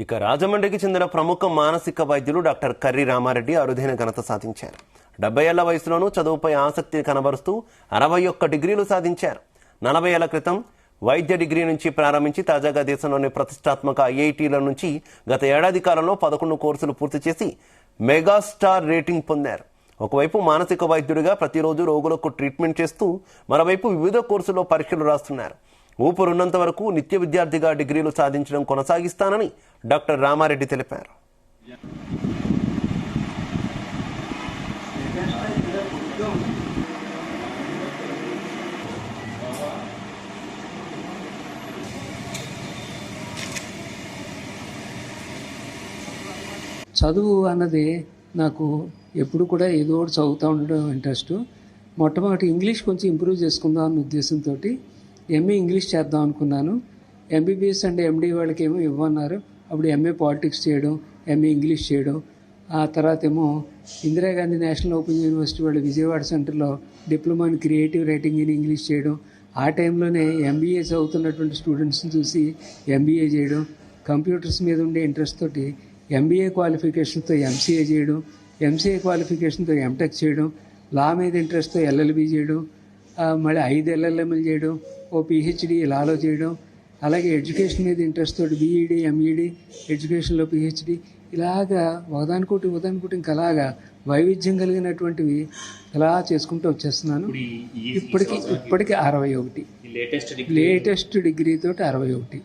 ఇక రాజమండ్రికి చెందిన ప్రముఖ మానసిక వైద్యులు డాక్టర్ కర్రి రామారెడ్డి అరుదైన ఘనత సాధించారు. 70 ఏళ్ల వయసులోనూ చదువుపై ఆసక్తిని కనబరుస్తూ 61 డిగ్రీలు సాధించారు. 40 ఏళ్ల క్రితం వైద్య డిగ్రీ నుంచి ప్రారంభించి తాజాగా దేశంలోని ప్రతిష్టాత్మక ఐఐటీల నుంచి గత ఏడాది కాలంలో 11 కోర్సులు పూర్తి చేసి మెగాస్టార్ రేటింగ్ పొందారు. ఒకవైపు మానసిక వైద్యుడిగా ప్రతిరోజు రోగులకు ట్రీట్మెంట్ చేస్తూ మరోవైపు వివిధ కోర్సుల్లో పరీక్షలు రాస్తున్నారు. ఊపిరున్నంత వరకు నిత్య విద్యార్థిగా డిగ్రీలు సాధించడం కొనసాగిస్తానని డాక్టర్ రామారెడ్డి తెలిపారు. చదువు అన్నది నాకు ఎప్పుడు కూడా ఏదో ఒకటి చదువుతూ ఉండడం ఇంట్రెస్ట్. మొట్టమొదటి ఇంగ్లీష్ కొంచెం ఇంప్రూవ్ చేసుకుందాం అన్న ఉద్దేశంతో ఎంఏ ఇంగ్లీష్ చేద్దాం అనుకున్నాను. ఎంబీబీఎస్ అండ్ ఎండీ వాళ్ళకి ఏమో ఇవ్వన్నారు. అప్పుడు ఎంఏ పాలిటిక్స్ చేయడం, ఎంఏ ఇంగ్లీష్ చేయడం. ఆ తర్వాత ఏమో ఇందిరాగాంధీ నేషనల్ ఓపెన్ యూనివర్సిటీ వాళ్ళు విజయవాడ సెంటర్లో diploma in creative writing in English చేయడం. ఆ టైంలోనే ఎంబీఏ చదువుతున్నటువంటి స్టూడెంట్స్ని చూసి ఎంబీఏ చేయడం. కంప్యూటర్స్ మీద ఉండే ఇంట్రెస్ట్ తోటి ఎంబీఏ క్వాలిఫికేషన్తో ఎంసీఏ చేయడం, ఎంసీఏ క్వాలిఫికేషన్తో ఎంటెక్ చేయడం, లా మీద ఇంట్రెస్ట్తో ఎల్ఎల్బీ చేయడం, మళ్ళీ 5 ఎల్ఎల్ఎంలు చేయడం, ఓ పిహెచ్డి లాలో చేయడం. అలాగే ఎడ్యుకేషన్ మీద ఇంట్రెస్ట్ తోటి బీఈడి, ఎంఈడి, ఎడ్యుకేషన్లో పిహెచ్డి, ఇలాగా ఒకదానికోటి ఇంకా అలాగా వైవిధ్యం కలిగినటువంటివి ఇలా చేసుకుంటూ వచ్చేస్తున్నాను. ఇప్పటికి 61 లేటెస్ట్ డిగ్రీ తోటి 61.